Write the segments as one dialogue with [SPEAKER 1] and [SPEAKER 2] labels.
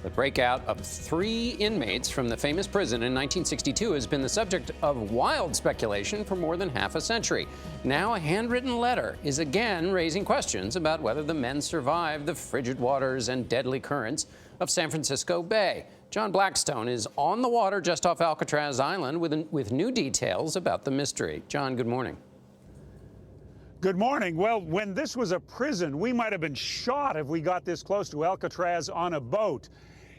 [SPEAKER 1] The breakout of 3 inmates from the famous prison in 1962 has been the subject of wild speculation for more than half a century. Now, a handwritten letter is again raising questions about whether the men survived the frigid waters and deadly currents of San Francisco Bay. John Blackstone is on the water just off Alcatraz Island with new details about the mystery. John, good morning.
[SPEAKER 2] Good morning. Well, when this was a prison, we might have been shot if we got this close to Alcatraz on a boat.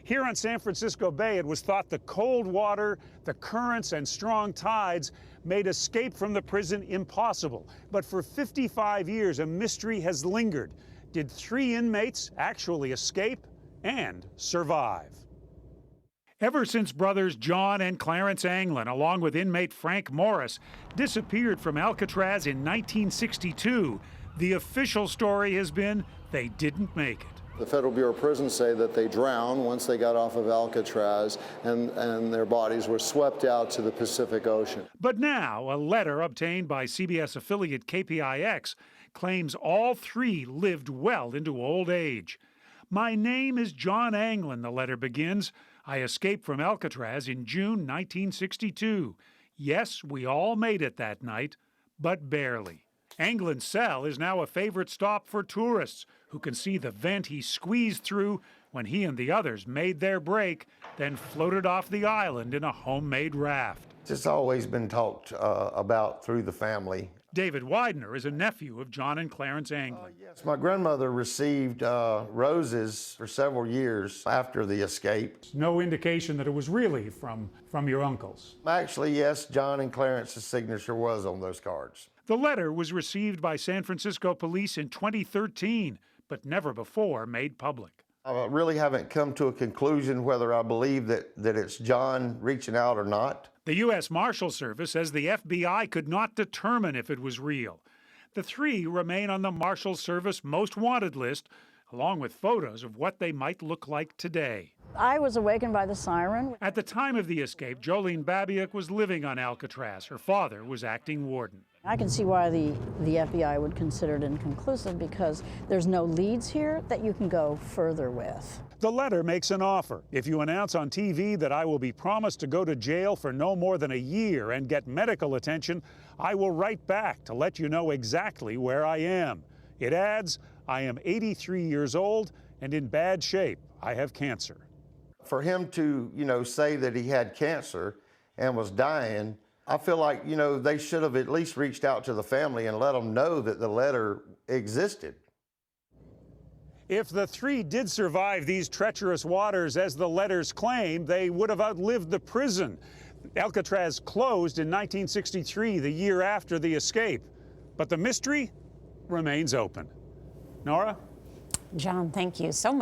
[SPEAKER 2] Here on San Francisco Bay, it was thought the cold water, the currents, and strong tides made escape from the prison impossible. But for 55 years, a mystery has lingered. Did 3 inmates actually escape and survive? Ever since brothers John and Clarence Anglin, along with inmate Frank Morris, disappeared from Alcatraz in 1962, the official story has been they didn't make it.
[SPEAKER 3] The Federal Bureau of Prisons say that they drowned once they got off of Alcatraz and their bodies were swept out to the Pacific Ocean.
[SPEAKER 2] But now, a letter obtained by CBS affiliate KPIX claims all 3 lived well into old age. "My name is John Anglin," the letter begins. "I escaped from Alcatraz in June 1962. Yes, we all made it that night, but barely." Anglin's cell is now a favorite stop for tourists who can see the vent he squeezed through when he and the others made their break, then floated off the island in a homemade raft.
[SPEAKER 4] It's always been talked about through the family.
[SPEAKER 2] David Widener is a nephew of John and Clarence Anglin.
[SPEAKER 4] Yes, my grandmother received roses for several years after the escape.
[SPEAKER 2] No indication that it was really from your uncles.
[SPEAKER 4] Actually, yes, John and Clarence's signature was on those cards.
[SPEAKER 2] The letter was received by San Francisco police in 2013, but never before made public.
[SPEAKER 4] I really haven't come to a conclusion whether I believe that it's John reaching out or not.
[SPEAKER 2] The U.S. Marshal Service says the FBI could not determine if it was real. The 3 remain on the Marshal Service Most Wanted list, along with photos of what they might look like today.
[SPEAKER 5] I was awakened by the siren.
[SPEAKER 2] At the time of the escape, Jolene Babiak was living on Alcatraz. Her father was acting warden.
[SPEAKER 5] I can see why the FBI would consider it inconclusive, because there's no leads here that you can go further with.
[SPEAKER 2] The letter makes an offer. If you announce on TV that I will be promised to go to jail for no more than a year and get medical attention, I will write back to let you know exactly where I am. It adds, I am 83 years old and in bad shape. I have cancer.
[SPEAKER 4] For him to, say that he had cancer and was dying, I feel like, they should have at least reached out to the family and let them know that the letter existed.
[SPEAKER 2] If the 3 did survive these treacherous waters, as the letters claim, they would have outlived the prison. Alcatraz closed in 1963, the year after the escape. But the mystery remains open. Norah?
[SPEAKER 6] John, thank you so much.